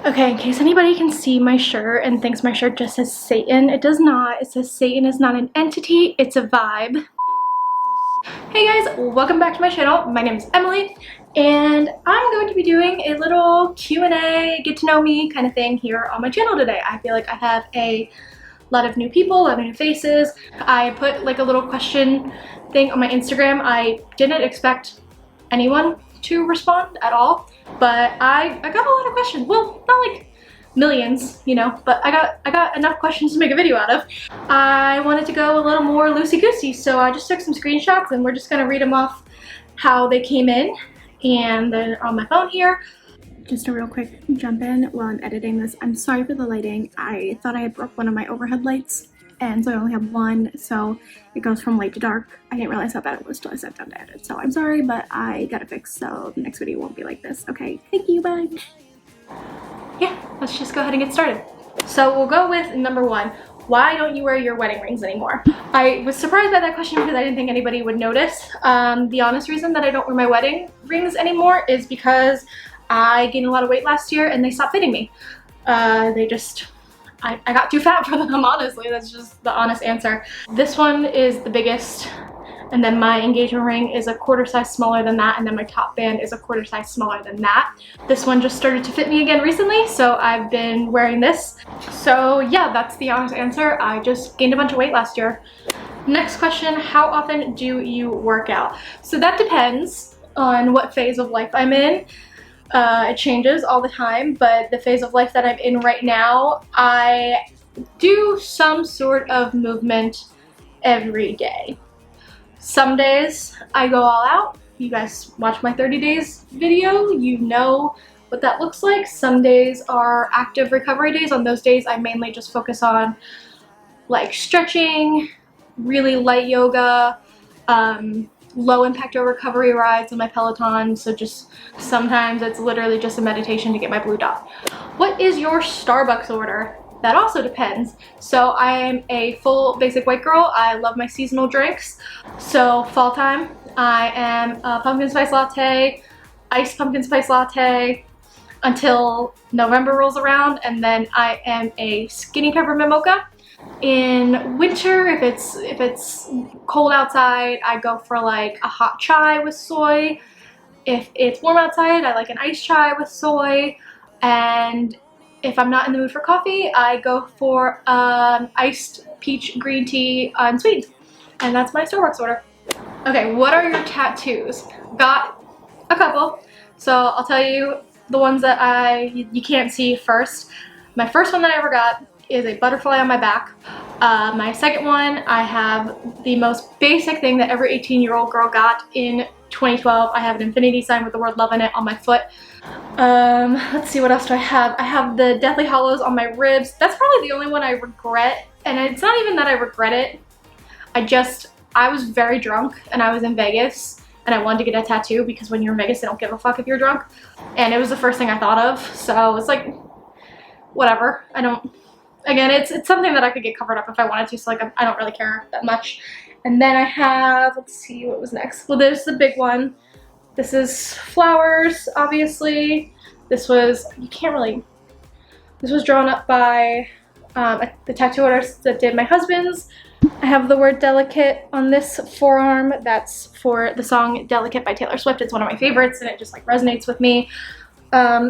Okay, in case anybody can see my shirt and thinks my shirt just says Satan, it does not. It says Satan is not an entity, it's a vibe. Hey guys, welcome back to my channel. My name is Emily, and I'm going to be doing a little Q&A, get to know me kind of thing here on my channel today. I feel like I have a lot of new people, a lot of new faces. I put like a little question thing on my Instagram. I didn't expect anyone to respond at all, but I got a lot of questions. Well, not like millions, you know, but I got enough questions to make a video out of. I wanted to go a little more loosey-goosey, so I just took some screenshots and we're just gonna read them off how they came in, and they're on my phone here. Just a real quick jump in while I'm editing this. I'm sorry for the lighting. I thought I had broke one of my overhead lights, and so I only have one, so it goes from light to dark. I didn't realize how bad it was till I sat down to edit, so I'm sorry, but I got it fixed, so the next video won't be like this. Okay, thank you, bye. Yeah, let's just go ahead and get started. So we'll go with number one. Why don't you wear your wedding rings anymore? I was surprised by that question because I didn't think anybody would notice. The honest reason that I don't wear my wedding rings anymore is because I gained a lot of weight last year and they stopped fitting me. I got too fat for them, honestly. That's just the honest answer. This one is the biggest, and then my engagement ring is a quarter size smaller than that, and then my top band is a quarter size smaller than that. This one just started to fit me again recently, so I've been wearing this. So yeah, that's the honest answer. I just gained a bunch of weight last year. Next question, how often do you work out? So that depends on what phase of life I'm in. It changes all the time, but the phase of life that I'm in right now, I do some sort of movement every day. Some days I go all out. You guys watch my 30 days video, you know what that looks like. Some days are active recovery days. On those days I mainly just focus on like stretching, really light yoga, low impact recovery rides on my Peloton. So just sometimes it's literally just a meditation to get my blue dot. What is your Starbucks order? That also depends. So I am a full basic white girl. I love my seasonal drinks. So fall time, I am a pumpkin spice latte, iced pumpkin spice latte until November rolls around, and then I am a skinny peppermint mocha. In winter, if it's cold outside, I go for like a hot chai with soy. If it's warm outside, I like an iced chai with soy. And if I'm not in the mood for coffee, I go for iced peach green tea unsweetened. And that's my Starbucks order. Okay, what are your tattoos? Got a couple. So I'll tell you the ones that you can't see first. My first one that I ever got is a butterfly on my back. My second one, I have the most basic thing that every 18-year-old girl got in 2012. I have an infinity sign with the word love in it on my foot. Let's see, what else do I have? I have the Deathly Hallows on my ribs. That's probably the only one I regret, and it's not even that I regret it. I was very drunk and I was in Vegas and I wanted to get a tattoo because when you're in Vegas they don't give a fuck if you're drunk, and it was the first thing I thought of, so it's like whatever. Again, it's something that I could get covered up if I wanted to, so like I don't really care that much. And then I have, let's see, what was next? Well, there's the big one. This is flowers, obviously. This was drawn up by the tattoo artist that did my husband's. I have the word delicate on this forearm. That's for the song Delicate by Taylor Swift. It's one of my favorites and it just like resonates with me.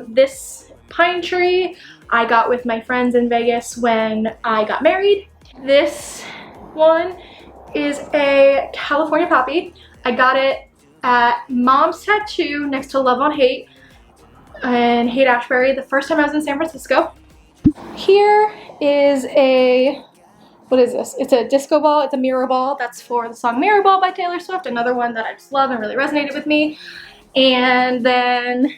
This pine tree I got with my friends in Vegas when I got married. This one is a California poppy. I got it at Mom's Tattoo next to Love on Hate in Haight-Ashbury the first time I was in San Francisco. Here is what is this? It's a disco ball. It's a mirror ball. That's for the song Mirror Ball by Taylor Swift, another one that I just love and really resonated with me. And then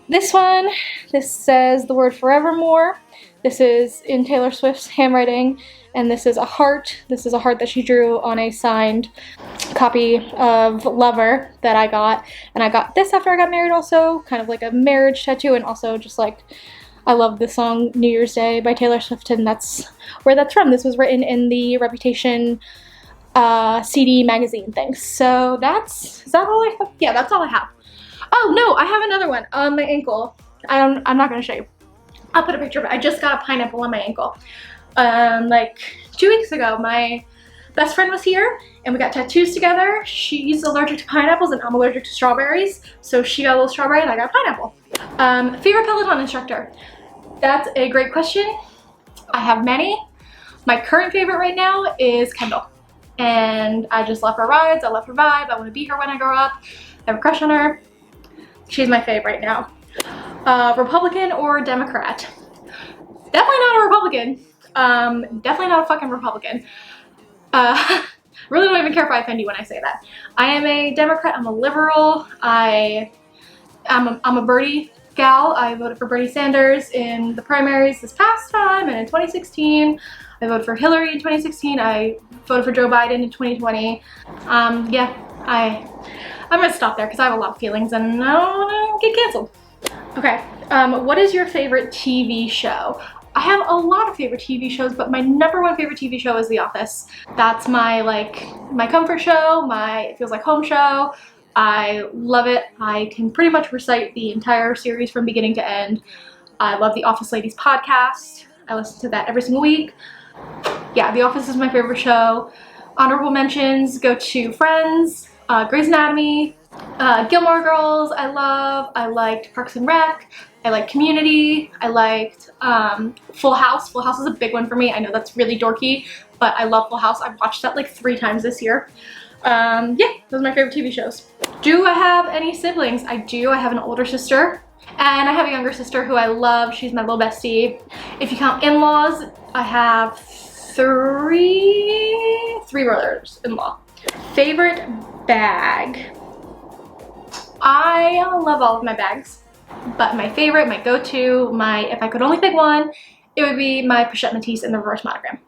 this one, this says the word forevermore. This is in Taylor Swift's handwriting, and this is a heart. This is a heart that she drew on a signed copy of Lover that I got. And I got this after I got married also, kind of like a marriage tattoo, and also just like, I love the song New Year's Day by Taylor Swift, and that's where that's from. This was written in the Reputation CD magazine thing. So is that all I have? Yeah, that's all I have. Oh no, I have another one on my ankle. I'm not gonna show you. I'll put a picture of it. I just got a pineapple on my ankle. Like 2 weeks ago, my best friend was here and we got tattoos together. She's allergic to pineapples and I'm allergic to strawberries. So she got a little strawberry and I got a pineapple. Favorite Peloton instructor? That's a great question. I have many. My current favorite right now is Kendall. And I just love her rides, I love her vibe, I want to be her when I grow up. I have a crush on her. She's my fave right now. Republican or Democrat? Definitely not a Republican. Definitely not a fucking Republican. Really don't even care if I offend you when I say that. I am a Democrat, I'm a liberal, I'm a Bernie gal. I voted for Bernie Sanders in the primaries this past time and in 2016. I voted for Hillary in 2016. I voted for Joe Biden in 2020. Yeah, I'm gonna stop there because I have a lot of feelings and I don't want to get canceled. Okay, what is your favorite TV show? I have a lot of favorite TV shows, but my #1 favorite TV show is The Office. That's my my comfort show, it feels like home show. I love it. I can pretty much recite the entire series from beginning to end. I love the Office Ladies podcast. I listen to that every single week. Yeah, The Office is my favorite show. Honorable mentions go to Friends, Grey's Anatomy, Gilmore Girls I love. I liked Parks and Rec. I liked Community. I liked Full House. Full House is a big one for me. I know that's really dorky, but I love Full House. I've watched that like 3 times this year. Yeah, those are my favorite TV shows. Do I have any siblings? I do. I have an older sister and I have a younger sister who I love. She's my little bestie. If you count in-laws, I have 3 brothers-in-law. Favorite bag? I love all of my bags, but my favorite, my go-to, if I could only pick one, it would be my Pochette Matisse in the reverse monogram.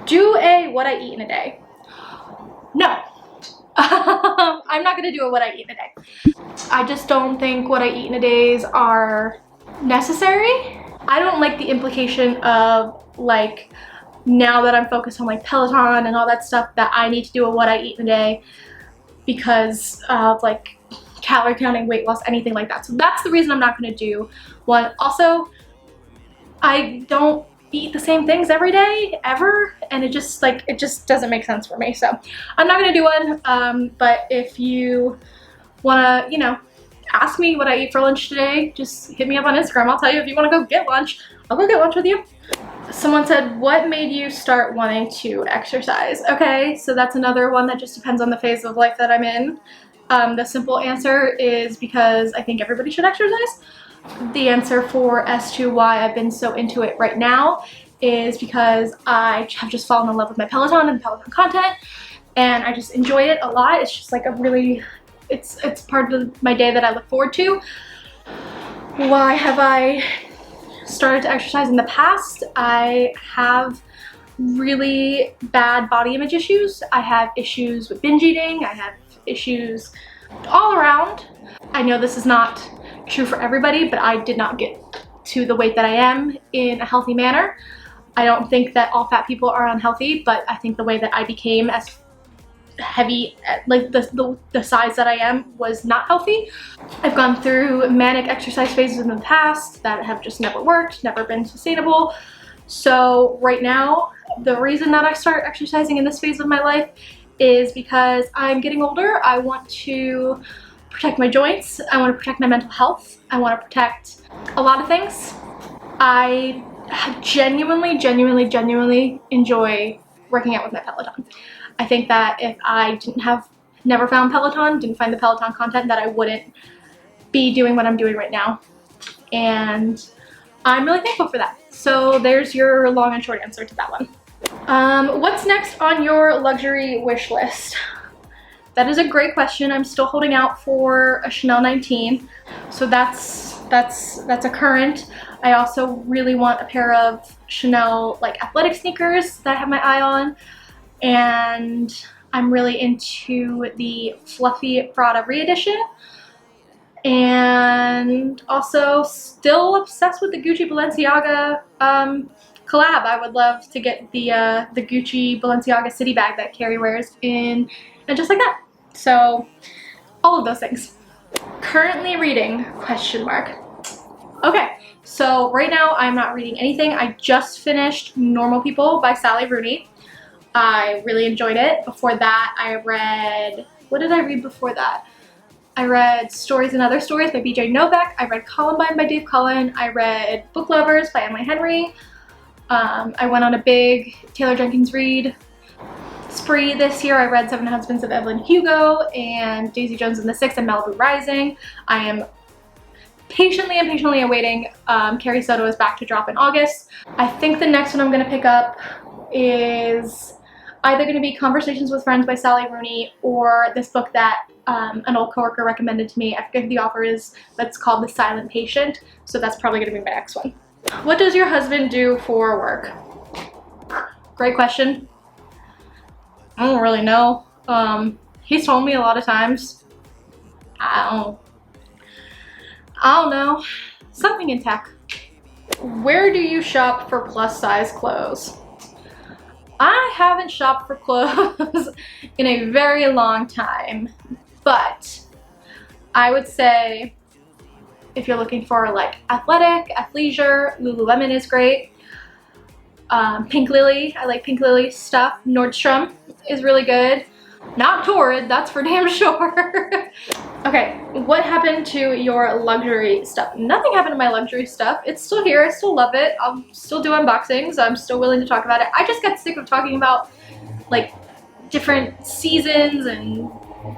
Do a what I eat in a day. No. I'm not gonna do a what I eat in a day. I just don't think what I eat in a days are necessary. I don't like the implication of like, now that I'm focused on like Peloton and all that stuff, that I need to do a what I eat in a day because of like calorie counting, weight loss, anything like that. So that's the reason I'm not gonna do one. Also, I don't eat the same things every day, ever, and it just doesn't make sense for me. So I'm not gonna do one, but if you wanna, you know, ask me what I eat for lunch today, just hit me up on Instagram. I'll tell you. If you wanna go get lunch, I'll go get lunch with you. Someone said, what made you start wanting to exercise? Okay, so that's another one that just depends on the phase of life that I'm in. The simple answer is because I think everybody should exercise. The answer as to why I've been so into it right now is because I have just fallen in love with my Peloton and Peloton content, and I just enjoy it a lot. It's just like a really, it's part of my day that I look forward to. Why have I started to exercise in the past? I have really bad body image issues. I have issues with binge eating. I have issues all around. I know this is not true for everybody, but I did not get to the weight that I am in a healthy manner. I don't think that all fat people are unhealthy, but I think the way that I became as heavy, like the size that I am, was not healthy. I've gone through manic exercise phases in the past that have just never worked, never been sustainable. So right now, the reason that I started exercising in this phase of my life is because I'm getting older. I want to protect my joints. I want to protect my mental health. I want to protect a lot of things. I genuinely enjoy working out with my Peloton. I think that if I never found Peloton, didn't find the Peloton content, that I wouldn't be doing what I'm doing right now. And I'm really thankful for that. So there's your long and short answer to that one. What's next on your luxury wish list? That is a great question. I'm still holding out for a Chanel 19. So that's a current. I also really want a pair of Chanel like athletic sneakers that I have my eye on. And I'm really into the fluffy Prada re-edition. And also still obsessed with the Gucci Balenciaga collab. I would love to get the Gucci Balenciaga city bag that Carrie wears and just like that. So all of those things. Currently reading, question mark. Okay, so right now I'm not reading anything. I just finished Normal People by Sally Rooney. I really enjoyed it. Before that, I read, what did I read before that? I read Stories and Other Stories by BJ Novak. I read Columbine by Dave Cullen. I read Book Lovers by Emily Henry. I went on a big Taylor Jenkins read spree this year. I read Seven Husbands of Evelyn Hugo and Daisy Jones and the Six and Malibu Rising. I am patiently awaiting Carrie Soto is back to drop in August. I think the next one I'm going to pick up is either going to be Conversations with Friends by Sally Rooney or this book that an old coworker recommended to me. I forget who the author is, but it's called The Silent Patient, so that's probably going to be my next one. What does your husband do for work? Great question. I don't really know. He's told me a lot of times. I don't know. Something in tech. Where do you shop for plus size clothes? I haven't shopped for clothes in a very long time, but I would say if you're looking for like athletic, athleisure, Lululemon is great. Pink Lily, I like Pink Lily stuff. Nordstrom is really good. Not Torrid, that's for damn sure. Okay, what happened to your luxury stuff? Nothing happened to my luxury stuff. It's still here, I still love it. I'll still do unboxings, I'm still willing to talk about it. I just got sick of talking about like different seasons and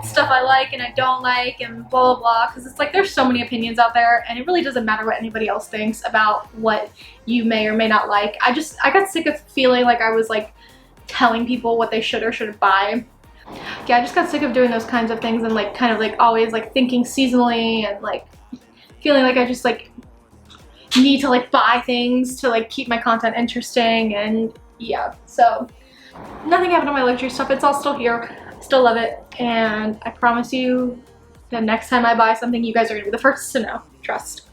stuff I like and I don't like and blah blah blah, because it's like there's so many opinions out there and it really doesn't matter what anybody else thinks about what you may or may not like. I got sick of feeling like I was like telling people what they should or shouldn't buy. Yeah, I just got sick of doing those kinds of things and like kind of like always like thinking seasonally and like feeling like I just like need to like buy things to like keep my content interesting. And yeah, so nothing happened to my luxury stuff. It's all still here. Still love it, and I promise you the next time I buy something, you guys are gonna be the first to know. Trust.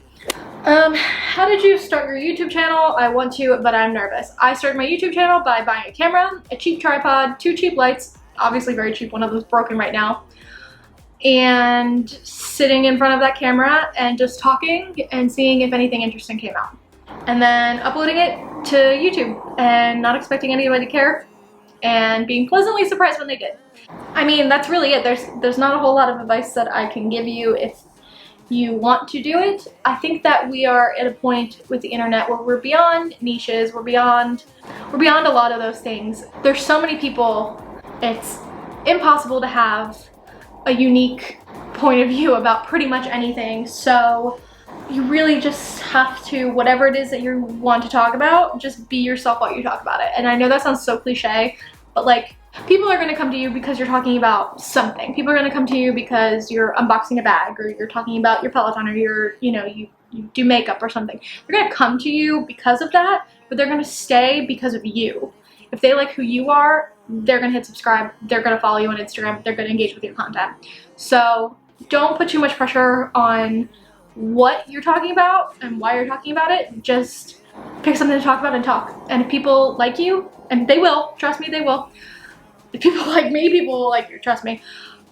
How did you start your YouTube channel? I want to, but I'm nervous. I started my YouTube channel by buying a camera, a cheap tripod, 2 cheap lights, obviously very cheap, one of them's broken right now, and sitting in front of that camera and just talking and seeing if anything interesting came out. And then uploading it to YouTube and not expecting anybody to care and being pleasantly surprised when they did. I mean, that's really it. There's not a whole lot of advice that I can give you if you want to do it. I think that we are at a point with the internet where we're beyond niches, we're beyond a lot of those things. There's so many people, it's impossible to have a unique point of view about pretty much anything. So you really just have to, whatever it is that you want to talk about, just be yourself while you talk about it. And I know that sounds so cliche, but like, people are going to come to you because you're talking about something. People are going to come to you because you're unboxing a bag, or you're talking about your Peloton, or you do makeup or something. They're going to come to you because of that, but they're going to stay because of you. If they like who you are, they're going to hit subscribe, they're going to follow you on Instagram, they're going to engage with your content. So don't put too much pressure on what you're talking about and why you're talking about it. Just pick something to talk about and talk. And if people like you, and they will, trust me, they will. If people like me, people will like you, trust me.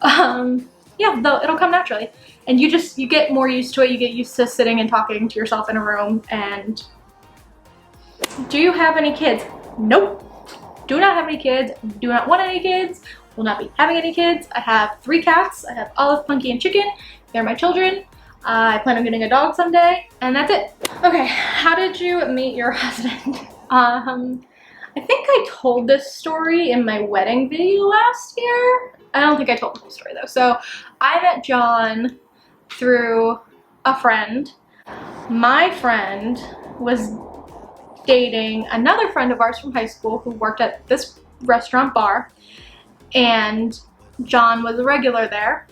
Yeah, it'll come naturally. And you get more used to it. You get used to sitting and talking to yourself in a room. And do you have any kids? Nope. Do not have any kids. Do not want any kids. Will not be having any kids. I have 3 cats. I have Olive, Punky, and Chicken. They're my children. I plan on getting a dog someday, and that's it. Okay, how did you meet your husband? I think I told this story in my wedding video last year. I don't think I told the whole story though. So I met John through a friend. My friend was dating another friend of ours from high school who worked at this restaurant bar, and John was a regular there.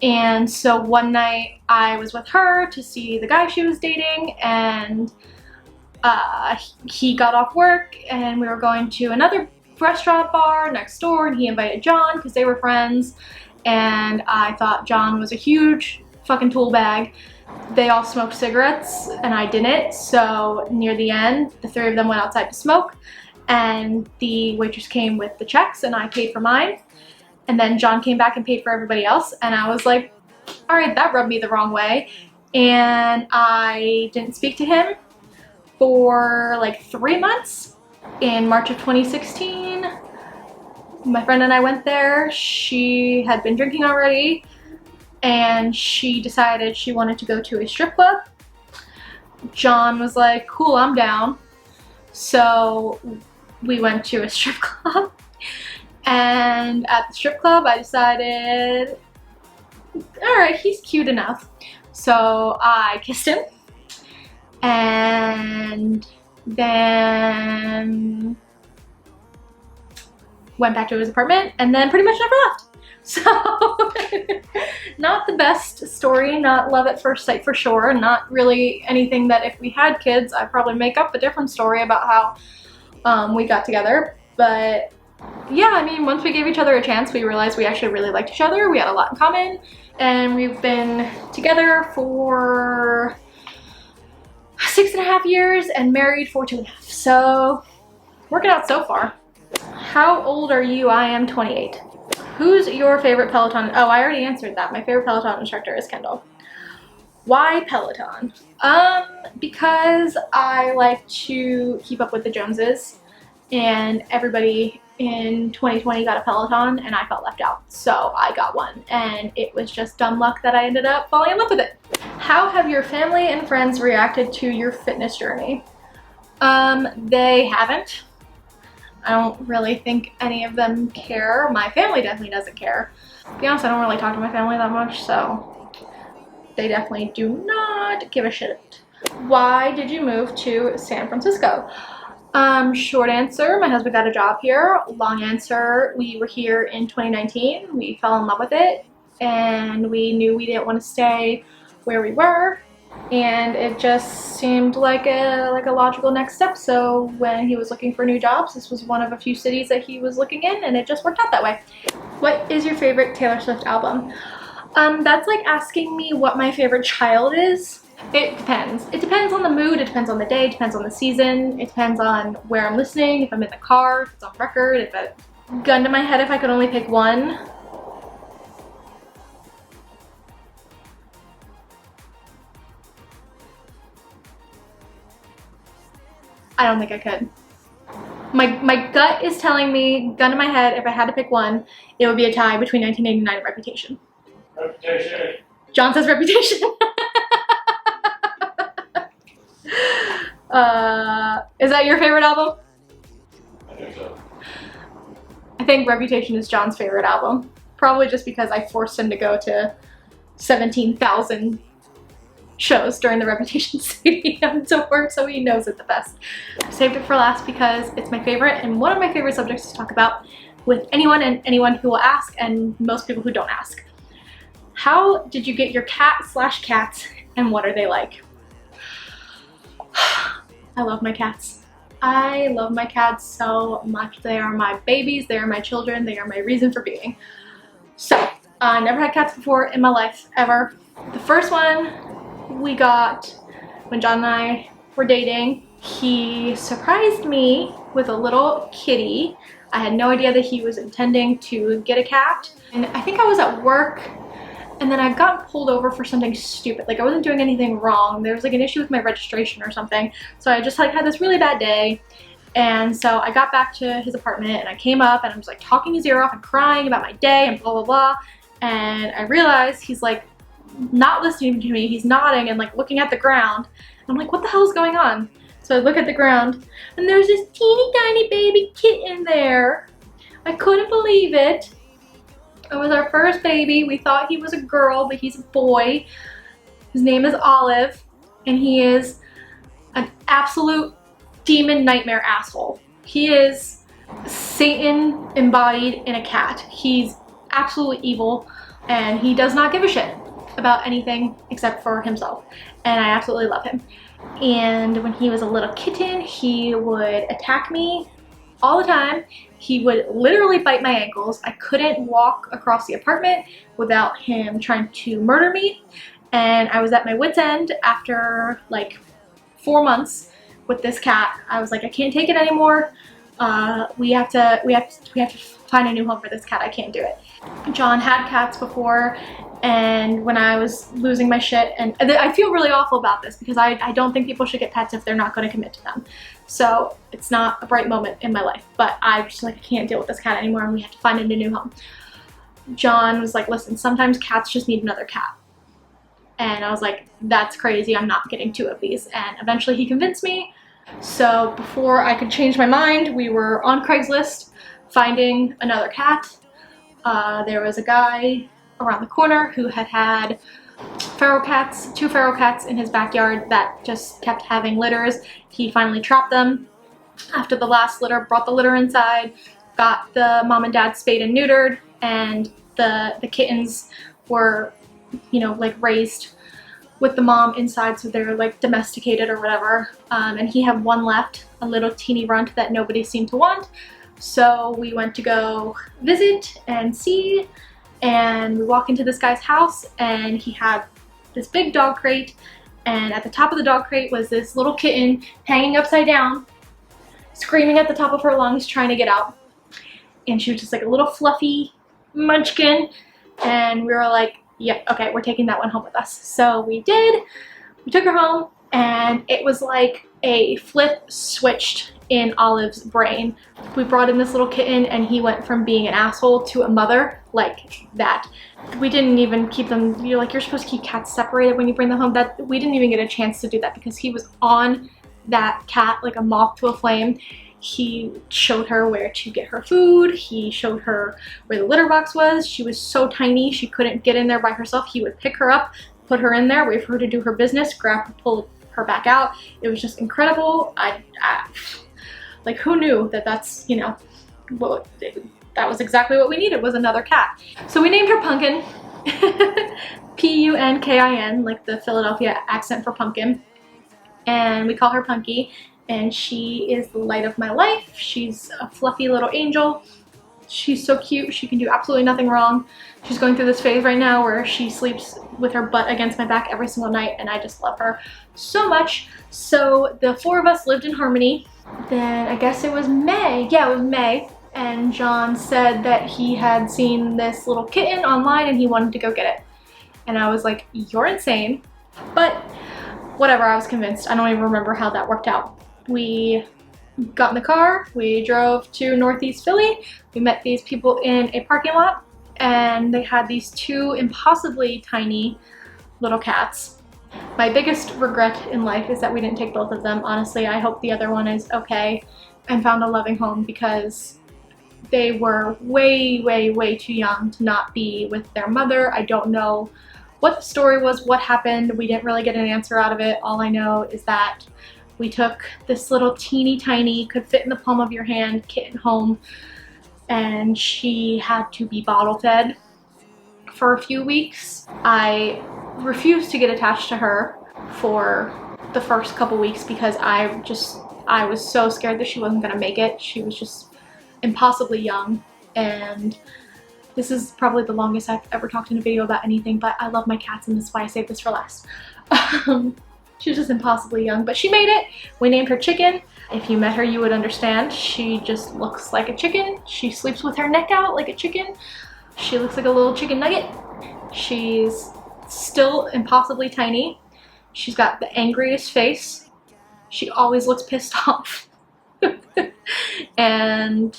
And so one night I was with her to see the guy she was dating, and he got off work and we were going to another restaurant bar next door, and he invited John because they were friends, and I thought John was a huge fucking tool bag. They all smoked cigarettes and I didn't, so near the end the 3 of them went outside to smoke, and the waitress came with the checks and I paid for mine. And then John came back and paid for everybody else, and I was like, all right, that rubbed me the wrong way. and I didn't speak to him for like 3 months. In March of 2016, my friend and I went there. She had been drinking already, and she decided she wanted to go to a strip club. John was like, cool, I'm down. So we went to a strip club, and at the strip club I decided, all right, he's cute enough. So I kissed him, and then went back to his apartment, and then pretty much never left. So not the best story, not love at first sight for sure, not really anything that if we had kids I'd probably make up a different story about how we got together. But yeah, I mean, once we gave each other a chance, we realized we actually really liked each other. We had a lot in common, and we've been together for 6.5 years and married for 2.5. So working out so far. How old are you? I am 28. Who's your favorite Peloton? Oh, I already answered that. My favorite Peloton instructor is Kendall. Why Peloton? Because I like to keep up with the Joneses, and everybody in 2020 got a Peloton and I felt left out. So I got one, and it was just dumb luck that I ended up falling in love with it. How have your family and friends reacted to your fitness journey? They haven't. I don't really think any of them care. My family definitely doesn't care. To be honest, I don't really talk to my family that much, so they definitely do not give a shit. Why did you move to San Francisco? Short answer, my husband got a job here. Long answer, we were here in 2019. We fell in love with it, and we knew we didn't want to stay where we were, and it just seemed like a logical next step. So when he was looking for new jobs, this was one of a few cities that he was looking in, and it just worked out that way. What is your favorite Taylor Swift album? That's like asking me what my favorite child is. It depends. It depends on the mood, it depends on the day, it depends on the season, it depends on where I'm listening, if I'm in the car, if it's on record, if it... Gun to my head, if I could only pick one. I don't think I could. My gut is telling me, gun to my head, if I had to pick one, it would be a tie between 1989 and Reputation. Reputation. John says Reputation. Is that your favorite album? I think so. I think Reputation is John's favorite album. Probably just because I forced him to go to 17,000 shows during the Reputation Stadium tour, so he knows it the best. I saved it for last because it's my favorite and one of my favorite subjects to talk about with anyone and anyone who will ask, and most people who don't ask. How did you get your cat/cats, and what are they like? I love my cats. I love my cats so much. They are my babies, they are my children, they are my reason for being. So, I never had cats before in my life, ever. The first one we got when John and I were dating. He surprised me with a little kitty. I had no idea that he was intending to get a cat. And I think I was at work, and then I got pulled over for something stupid. Like, I wasn't doing anything wrong. There was like an issue with my registration or something. So I just like had this really bad day. And so I got back to his apartment, and I came up and I was like talking his ear off and crying about my day and blah, blah, blah. And I realized he's like not listening to me. He's nodding and like looking at the ground. I'm like, what the hell is going on? So I look at the ground, and there's this teeny tiny baby kitten there. I couldn't believe it. It was our first baby. We thought he was a girl, but he's a boy. His name is Olive, and he is an absolute demon nightmare asshole. He is Satan embodied in a cat. He's absolutely evil, and he does not give a shit about anything except for himself, and I absolutely love him. And when he was a little kitten, he would attack me all the time. He would literally bite my ankles. I couldn't walk across the apartment without him trying to murder me, and I was at my wit's end after like 4 months with this cat. I was like, I can't take it anymore. we have to find a new home for this cat. I can't do it. John had cats before, and when I was losing my shit, and I feel really awful about this because I don't think people should get pets if they're not going to commit to them. So it's not a bright moment in my life, but I just like, I can't deal with this cat anymore, and we have to find a new home. John was like, listen, sometimes cats just need another cat. And I was like, that's crazy, I'm not getting 2 of these. And eventually he convinced me. So before I could change my mind, we were on Craigslist finding another cat. There was a guy around the corner who had feral cats, 2 feral cats in his backyard that just kept having litters. He finally trapped them. After the last litter, brought the litter inside, got the mom and dad spayed and neutered, and the kittens were, you know, like raised with the mom inside, so they're like domesticated or whatever. And he had 1 left, a little teeny runt that nobody seemed to want. So we went to go visit and see, and we walk into this guy's house, and he had this big dog crate, and at the top of the dog crate was this little kitten hanging upside down, screaming at the top of her lungs trying to get out. And she was just like a little fluffy munchkin, and we were like, yeah, okay, we're taking that one home with us. So we did. We took her home, and it was like a flip switched in Olive's brain. We brought in this little kitten, and he went from being an asshole to a mother like that. We didn't even keep them, you're supposed to keep cats separated when you bring them home. That we didn't even get a chance to do that because he was on that cat like a moth to a flame. He showed her where to get her food. He showed her where the litter box was. She was so tiny, she couldn't get in there by herself. He would pick her up, put her in there, wait for her to do her business, grab her, pull her back out. It was just incredible. Like, who knew that that's, you know, what, that was exactly what we needed, was another cat. So we named her Pumpkin. P-U-N-K-I-N, like the Philadelphia accent for pumpkin. And we call her Punky. And she is the light of my life. She's a fluffy little angel. She's so cute. She can do absolutely nothing wrong. She's going through this phase right now where she sleeps with her butt against my back every single night, and I just love her so much. So the 4 of us lived in harmony. Then I guess it was May. Yeah, it was May. And John said that he had seen this little kitten online and he wanted to go get it. And I was like, you're insane. But whatever, I was convinced. I don't even remember how that worked out. We got in the car, we drove to Northeast Philly, we met these people in a parking lot, and they had these 2 impossibly tiny little cats. My biggest regret in life is that we didn't take both of them. Honestly, I hope the other one is okay and found a loving home because they were way, way, way too young to not be with their mother. I don't know what the story was, what happened. We didn't really get an answer out of it. All I know is that we took this little teeny tiny, could fit in the palm of your hand kitten home, and she had to be bottle fed for a few weeks. I refused to get attached to her for the first couple weeks because I was so scared that she wasn't gonna make it. She was just impossibly young, and this is probably the longest I've ever talked in a video about anything, but I love my cats and that's why I saved this for last. She was just impossibly young, but she made it. We named her Chicken. If you met her, you would understand. She just looks like a chicken. She sleeps with her neck out like a chicken. She looks like a little chicken nugget. She's still impossibly tiny. She's got the angriest face. She always looks pissed off. And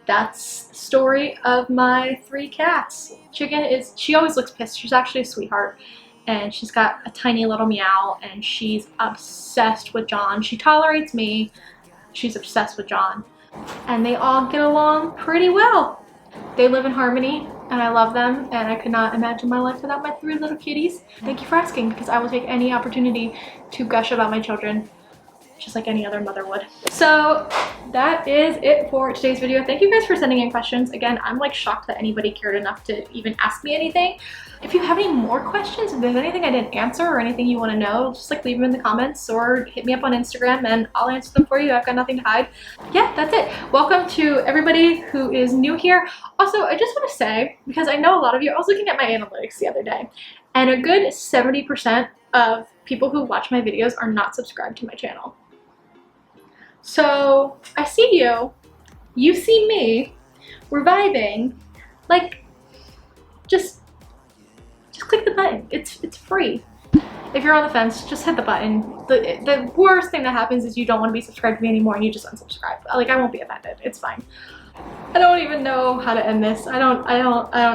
that's the story of my 3 cats. Chicken she always looks pissed. She's actually a sweetheart. And she's got a tiny little meow, and she's obsessed with John. She tolerates me. She's obsessed with John. And they all get along pretty well. They live in harmony, and I love them, and I could not imagine my life without my 3 little kitties. Thank you for asking, because I will take any opportunity to gush about my children, just like any other mother would. So that is it for today's video. Thank you guys for sending in questions. Again, I'm like shocked that anybody cared enough to even ask me anything. If you have any more questions, if there's anything I didn't answer or anything you want to know, just like leave them in the comments or hit me up on Instagram and I'll answer them for you. I've got nothing to hide. Yeah, that's it. Welcome to everybody who is new here. Also, I just want to say, because I know a lot of you, I was looking at my analytics the other day, and a good 70% of people who watch my videos are not subscribed to my channel. So I see you, you see me, we're vibing. Like, just click the button. It's free. If you're on the fence, just hit the button. The worst thing that happens is you don't want to be subscribed to me anymore and you just unsubscribe. Like, I won't be offended. It's fine. I don't even know how to end this. I don't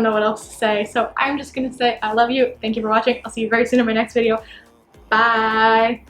know what else to say. So I'm just gonna say I love you. Thank you for watching. I'll see you very soon in my next video. Bye.